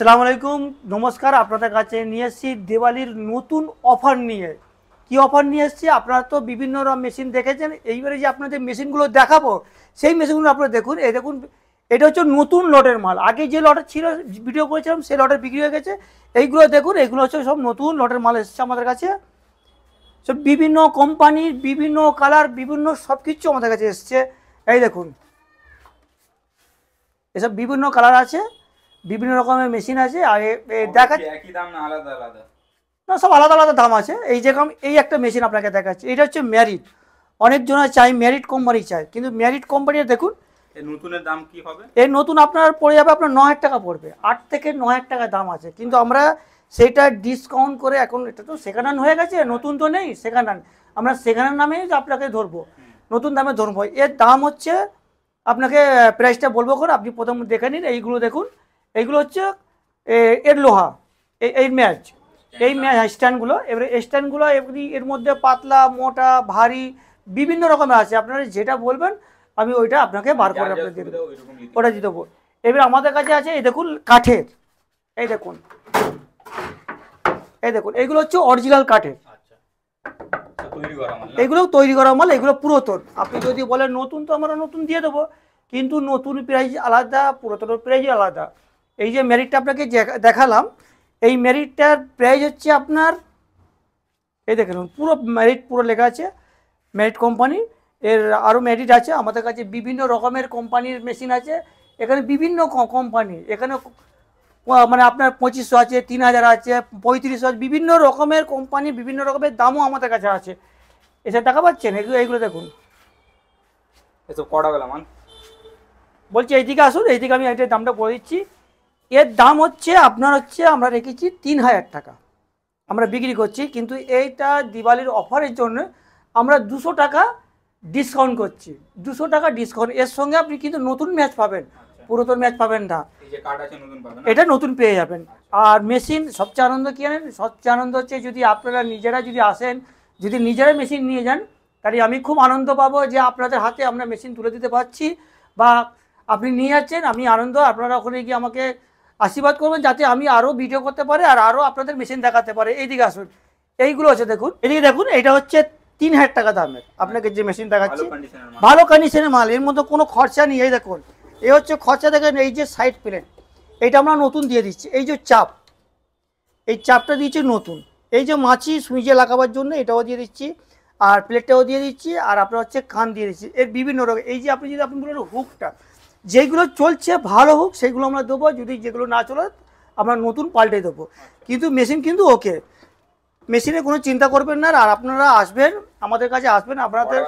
আসসালামু আলাইকুম, নমস্কার। আপনাদের কাছে নিয়ে এসেছি দিওয়ালির নতুন অফার নিয়ে। কি অফার নিয়ে এসেছি? আপনারা তো বিভিন্ন মেশিন দেখেছেন, এইবারে যে আপনাদের মেশিনগুলো দেখাবো সেই মেশিনগুলো আপনারা দেখুন। এই দেখুন, এটা হচ্ছে নতুন লটের মাল। আগে যে লটের ছিল ভিডিও করেছিলাম সেই লটের বিক্রি হয়ে গেছে। এইগুলো দেখুন, এইগুলো হচ্ছে সব নতুন লটের মাল এসেছে আমাদের কাছে। সব বিভিন্ন কোম্পানির, বিভিন্ন কালার, বিভিন্ন সব কিছু আমাদের কাছে এসছে। এই দেখুন, এসব বিভিন্ন কালার আছে, বিভিন্ন রকমের মেশিন আছে। আর দেখা একই দাম না আলাদা আলাদা? না, সব আলাদা আলাদা দাম আছে। এই যেরকম এই একটা মেশিন আপনাকে দেখাচ্ছি, এটা হচ্ছে ম্যারিট। অনেকজন চাই ম্যারিট কোম্পানি চাই, কিন্তু ম্যারিট কোম্পানির দেখুন এই নতুনের দাম কি হবে? এই নতুন আপনার পড়ে যাবে আপনার 9,000 টাকা পড়বে। 8 থেকে 9,000 টাকা দাম আছে, কিন্তু আমরা সেটা ডিসকাউন্ট করে, এখন এটা তো সেকেন্ড হ্যান্ড হয়ে গেছে, নতুন তো নেই সেকেন্ড হ্যান্ড, আমরা সেকেন্ড হ্যান্ড নামে আপনাকে ধরবো, নতুন দামে ধরবো। এর দাম হচ্ছে, আপনাকে প্রাইসটা বলবো করে, আপনি প্রথম দেখে নিন। এইগুলো দেখুন, এইগুলো হচ্ছে এর লোহা, এই ম্যাচ, এই স্ট্যান্ডগুলো। এবারে স্ট্যান্ডগুলো এর মধ্যে পাতলা, মোটা, ভারী বিভিন্ন রকমের আছে। আপনারা যেটা বলবেন আমি ওইটা আপনাকে বার করে আপনাকে দিয়ে দেবো, ওটা দিয়ে দেবো। এবার আমাদের কাছে আছে এই দেখুন কাঠের, এই দেখুন, এই দেখুন, এইগুলো হচ্ছে অরিজিনাল কাঠের, এগুলো তৈরি করা মাল, এগুলো পুরাতন। আপনি যদি বলেন নতুন, তো আমরা নতুন দিয়ে দেবো, কিন্তু নতুন প্রাইস আলাদা, পুরাতনের প্রাইস আলাদা। এই যে ম্যারিটটা আপনাকে দেখালাম, এই ম্যারিটটার প্রাইস হচ্ছে আপনার, এই দেখেন পুরো ম্যারিট পুরো লেখা আছে ম্যারিট কোম্পানি। এর আরও ম্যারিট আছে আমাদের কাছে, বিভিন্ন রকমের কোম্পানির মেশিন আছে এখানে, বিভিন্ন কোম্পানি এখানে, মানে আপনার 2500 আছে, 3000 আছে, 3500 আছে, বিভিন্ন রকমের কোম্পানি, বিভিন্ন রকমের দামও আমাদের কাছে আছে। এসব দেখা পাচ্ছেন, এইগুলো দেখুন, এসব কটা গেল মান বলছি এইদিকে আসুন, এইদিকে আমি এটার দামটা বলে দিচ্ছি। এর দাম হচ্ছে আপনার হচ্ছে, আমরা রেখেছি 3000 টাকা আমরা বিক্রি করছি, কিন্তু এইটা দিওয়ালির অফারের জন্য আমরা 200 টাকা ডিসকাউন্ট করছি। 200 টাকা ডিসকাউন্ট, এর সঙ্গে আপনি কিন্তু নতুন ম্যাচ পাবেন, পুরাতন ম্যাচ পাবেন না, এটা নতুন পেয়ে যাবেন। আর মেশিন সবচেয়ে আনন্দ কী জানেন? সবচেয়ে আনন্দ হচ্ছে যদি আপনারা নিজেরা যদি আসেন, যদি নিজেরা মেশিন নিয়ে যান, তাহলে আমি খুব আনন্দ পাবো যে আপনাদের হাতে আমরা মেশিন তুলে দিতে পারছি, বা আপনি নিয়ে যাচ্ছেন, আমি আনন্দ। আপনারা ওখানে গিয়ে আমাকে আশীর্বাদ করবেন যাতে আমি আরও ভিডিও করতে পারি আর আরও আপনাদের মেশিন দেখাতে পারে। এইদিকে আসুন, এইগুলো আছে দেখুন, এদিকে দেখুন, এটা হচ্ছে 3000 টাকা দামের আপনাকে যে মেশিন দেখাচ্ছি, ভালো কন্ডিশনের মাল, এর মধ্যে কোনো খরচা নেই। এই দেখুন, এই হচ্ছে খরচা, দেখেন এই যে সাইড প্লেট, এইটা আমরা নতুন দিয়ে দিচ্ছি। এই যে চাপ, এই চাপটা দিয়েছি নতুন। এই যে মাছি সুইচে লাগাবার জন্য এটাও দিয়ে দিচ্ছি, আর প্লেটটাও দিয়ে দিচ্ছি, আর আপনার হচ্ছে কান দিয়ে দিচ্ছি। এর বিভিন্ন রকম, এই যে আপনি যদি আপনি বলেন হুকটা, যেগুলো চলছে ভালো হুক সেগুলো আমরা দেবো, যদি যেগুলো না চলে আমরা নতুন পাল্টে দেবো, কিন্তু মেশিন কিন্তু ওকে, মেশিনে কোনো চিন্তা করবেন না। আর আপনারা আসবেন, আমাদের কাছে আসবেন, আপনাদের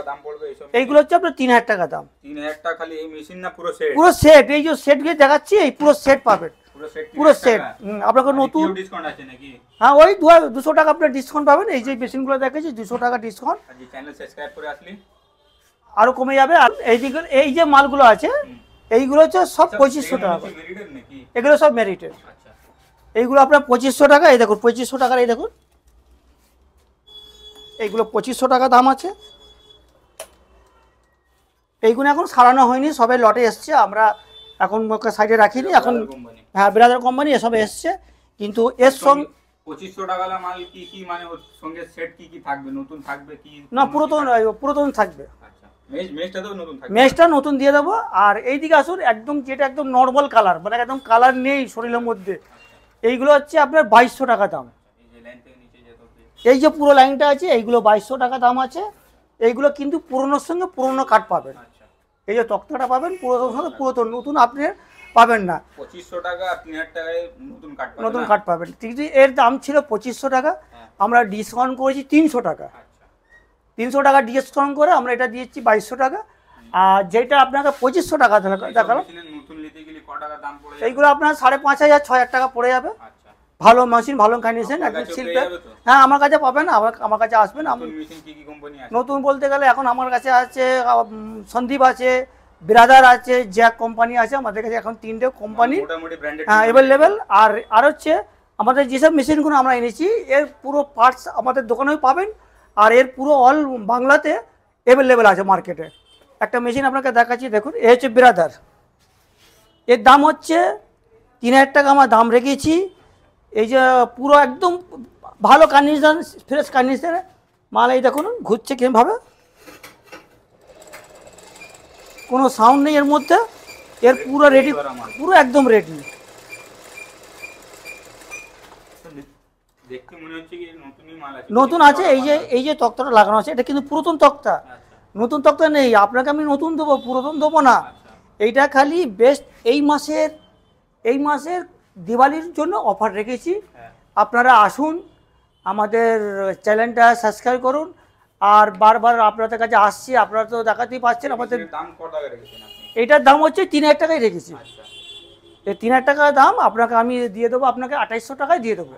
এইগুলো হচ্ছে আপনার 3000 টাকা দাম। 3000 টাকা খালি এই মেশিন না পুরো সেট? পুরো সেট, এই যে সেটগুলো দেখাচ্ছি, এই পুরো সেট পাবেন, পুরো সেট। আপনাকে নতুন ডিসকাউন্ট আছে নাকি? হ্যাঁ, ওই 200 টাকা আপনার ডিসকাউন্ট পাবেন। এই যে মেশিনগুলো দেখেছি 200 টাকা ডিসকাউন্ট, চ্যানেল সাবস্ক্রাইব করে আসলে আরও কমে যাবে। আর এইদিকে এই যে মালগুলো আছে, এইগুলো হচ্ছে সব 2500 টাকা, এগুলো সব মেরিটের। এইগুলো আপনার 2500 টাকা। এই দেখুন 2500 টাকার, এই দেখুন এইগুলো 2500 টাকা দাম আছে। এইগুলো এখন সারানো হয়নি, সবাই লটে এসছে, আমরা এখন সাইডে রাখিনি এখন। হ্যাঁ, ব্রাদার কোম্পানি এসব এসছে, কিন্তু এর সঙ্গে 2500 টাকা মাল কি কি মানে ওর সঙ্গে সেট কি কি থাকবে? নতুন থাকবে কি না, পুরাতন থাকবে। আচ্ছা, মেশটা তো নতুন থাকবে, মেশটা নতুন দিয়ে দেবো। আর এইদিকে আসুন, একদম যেটা একদম নর্মাল কালার, মানে একদম কালার নেই শরীরের মধ্যে, এইগুলো হচ্ছে আপনার 2200 টাকা দাম। এই যে পুরো লাইনটা আছে, এইগুলো 2200 টাকা দাম আছে। এইগুলো কিন্তু পুরনোর সঙ্গে পুরনো কাঠ পাবেন, এই যে তক্তাটা পাবেন পুরোনোর সঙ্গে পুরাতন, নতুন আপনি পাবেন না। 2500 টাকা আর 3000 টাকায় নতুন কাঠ পাবেন। কিন্তু এর দাম ছিল 2500 টাকা, আমরা ডিসকাউন্ট করেছি 300 টাকা। 300 টাকা ডিসকাউন্ট করে আমরা এটা দিয়েছি 2200 টাকা। আর যেটা আপনাকে 2500 টাকা দেখালাম, এইগুলো আপনার 5500 6000 টাকা পড়ে যাবে। ভালো মেশিন, ভালো কন্ডিশন, একদম শিল্পের। হ্যাঁ, আমার কাছে পাবেন, আমার কাছে আসবেন। নতুন বলতে গেলে এখন আমার কাছে আছে সন্দীপ আছে, ব্রাদার আছে, জ্যাক কোম্পানি আছে, আমাদের কাছে এখন 3টে কোম্পানি হ্যাঁ অ্যাভেলেবেল। আর হচ্ছে আমাদের যেসব মেশিনগুলো আমরা এনেছি, এর পুরো পার্টস আমাদের দোকানেও পাবেন, আর এর পুরো অল বাংলাতে অ্যাভেলেবেল আছে মার্কেটে। একটা মেশিন আপনাকে দেখাচ্ছি, দেখুন, এ হচ্ছে ব্রাদার, এর দাম হচ্ছে 3000 টাকা আমার দাম রেখেছি। এই যে পুরো একদম ভালো কন্ডিশন, ফ্রেশ কন্ডিশনে মাল। এই দেখুন ঘুরছে কীভাবে, কোনো সাউন্ড নেই এর মধ্যে। এর পুরো রেডি, পুরো একদম রেডি। দেখতে মনে হচ্ছে কি নতুনই মাল আছে, নতুন আছে। এই যে তক্তাটা লাগানো আছে, এটা কিন্তু পুরাতন তক্তা। নতুন তক্তা নেই, আপনাকে আমি নতুন দেবো, পুরাতন দেবো না। এইটা খালি বেস্ট এই মাসের দিওয়ালির জন্য অফার রেখেছি। আপনারা আসুন, আমাদের চ্যানেলটা সাবস্ক্রাইব করুন। আর বারবার আপনাদের কাছে আসছি, আপনারা তো দেখাতেই পাচ্ছেন আমাদের দাম কত টাকা রেখেছেন আপনি? এইটার দাম হচ্ছে 3000 টাকাই রেখেছি। আচ্ছা, এই 3000 টাকার দাম আপনাকে আমি দিয়ে দেবো, আপনাকে 2800 টাকায় দিয়ে দেবো,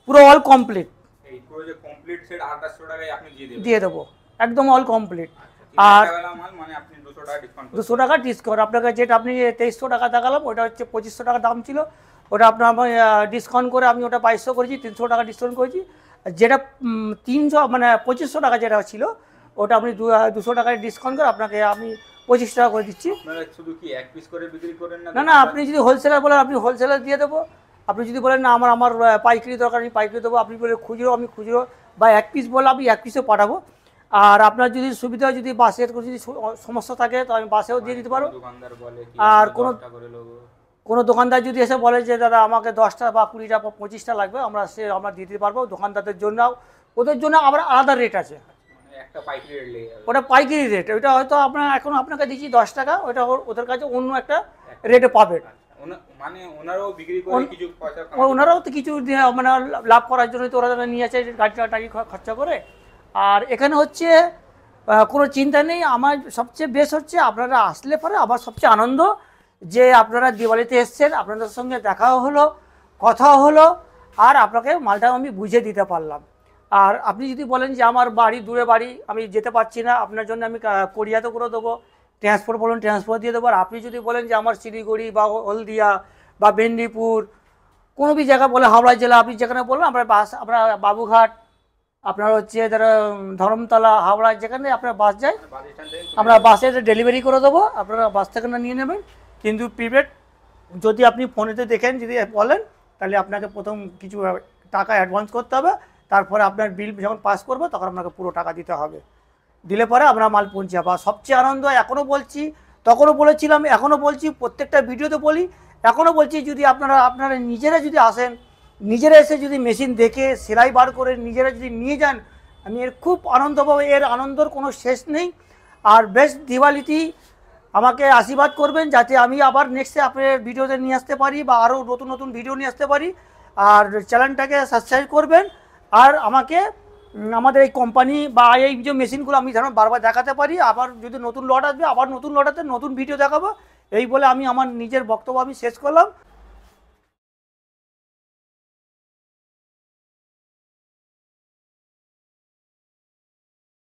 পুরো অল কমপ্লিট এই পুরো যে কমপ্লিট সেট 2800 টাকায় আপনি দিয়ে দেবেন? দিয়ে দেবো, একদম অল কমপ্লিট। আর আর মাল মানে আপনি 200 টাকা ডিসকাউন্ট 200 টাকা ডিসকাউন্ট আপনাকে, যেটা আপনি 2300 টাকা দেখালাম ওটা হচ্ছে 2500 টাকা দাম ছিল, ওটা আপনার ডিসকাউন্ট করে আমি ওটা 2200 করেছি, 300 টাকা ডিসকাউন্ট করেছি। আর যেটা 300 মানে 2500 টাকা যেটা ছিল ওটা আপনি 200 টাকায় ডিসকাউন্ট করে আপনাকে আমি 25 টাকা করে দিচ্ছি। আপনারা শুধু কি এক পিস করে বিক্রি করেন না? না না, আপনি যদি হোলসেলার বলেন আপনি হোলসেলার দিয়ে দেবো। আপনি যদি বলেন না আমার পাইকারি দরকার, আমি পাইকারি দেবো। আপনি বলে খুচরো, আমি খুচরো, বা এক পিস বলে আমি এক পিসও পাঠাবো। আর আপনার যদি সুবিধা, যদি বাসের যদি সমস্যা থাকে তো আমি বাসেও দিয়ে দিতে পারো। দোকানদার বলে কি আর 10 টাকা করে লোগো, কোনো দোকানদার যদি এসে বলে যে দাদা আমাকে 10টা বা 20টা বা 25টা লাগবে, আমরা দিয়ে দিতে পারবো। দোকানদারদের জন্য, ওদের জন্য আবার আলাদা রেট আছে, মানে একটা পাইকারি রেট লেগে যাবে। ওটা পাইকারি রেট। ওইটা হয়তো এখন আপনাকে দিচ্ছি 10 টাকা, ওটা ওদের কাছে অন্য একটা রেটে পাবেন। মানে ওনারাও বিক্রি করে কিছু পয়সা ওনারাও তো কিছু মানে লাভ করার জন্য তো ওরা নিয়ে আসে টাকি খরচা করে। আর এখানে হচ্ছে কোনো চিন্তা নেই। আমার সবচেয়ে বেশ হচ্ছে আপনারা আসলে পরে আমার সবচেয়ে আনন্দ যে আপনারা দিওয়ালিতে এসছেন, আপনাদের সঙ্গে দেখাও হলো, কথাও হলো, আর আপনাকে মালটাও আমি বুঝিয়ে দিতে পারলাম। আর আপনি যদি বলেন যে আমার বাড়ি দূরে বাড়ি, আমি যেতে পারছি না, আপনার জন্য আমি কোরিয়াতে করে দেবো, ট্রান্সপোর্ট বলুন ট্রান্সপোর্ট দিয়ে দেবো। আর আপনি যদি বলেন যে আমার শিলিগুড়ি বা হলদিয়া বা মেদিনীপুর কোনো বি জায়গা বলে, হাওড়া জেলা, আপনি যেখানে বলবেন আমরা বাবুঘাট, আপনার হচ্ছে ধরমতলা, হাওড়া, যেখানে আপনার বাস যায় আমরা বাসে ডেলিভারি করে দেবো, আপনারা বাস থেকে না নিয়ে নেবেন। কিন্তু প্রিপেড যদি আপনি ফোনেতে দেখেন, যদি বলেন, তাহলে আপনাকে প্রথম কিছু টাকা অ্যাডভান্স করতে হবে। তারপরে আপনার বিল যখন পাস করবে তখন আপনাকে পুরো টাকা দিতে হবে। দিলে পরে আমরা মাল পৌঁছে যাবো। আর সবচেয়ে আনন্দ, এখনও বলছি, তখনও বলেছিলাম, এখনও বলছি, প্রত্যেকটা ভিডিওতে বলি, এখনও বলছি, যদি আপনারা নিজেরা যদি আসেন, নিজেরা এসে যদি মেশিন দেখে সেলাই বার করে নিজেরা যদি নিয়ে যান, আমি এর খুব আনন্দ পাবো। এর আনন্দর কোনো শেষ নেই। আর বেস্ট দিওয়ালিটি আমাকে আশীর্বাদ করবেন, যাতে আমি আবার নেক্সটে আপনার ভিডিওতে নিয়ে আসতে পারি, বা আরও নতুন নতুন ভিডিও নিয়ে আসতে পারি। আর চ্যানেলটাকে সাবস্ক্রাইব করবেন। আর আমাকে আমাদের এই কোম্পানি বা এই যে মেশিনগুলো আমি যেন বারবার দেখাতে পারি। আবার যদি নতুন লট আসবে, আবার নতুন লটাতে নতুন ভিডিও দেখাবো। এই বলে আমি আমার নিজের বক্তব্য আমি শেষ করলাম।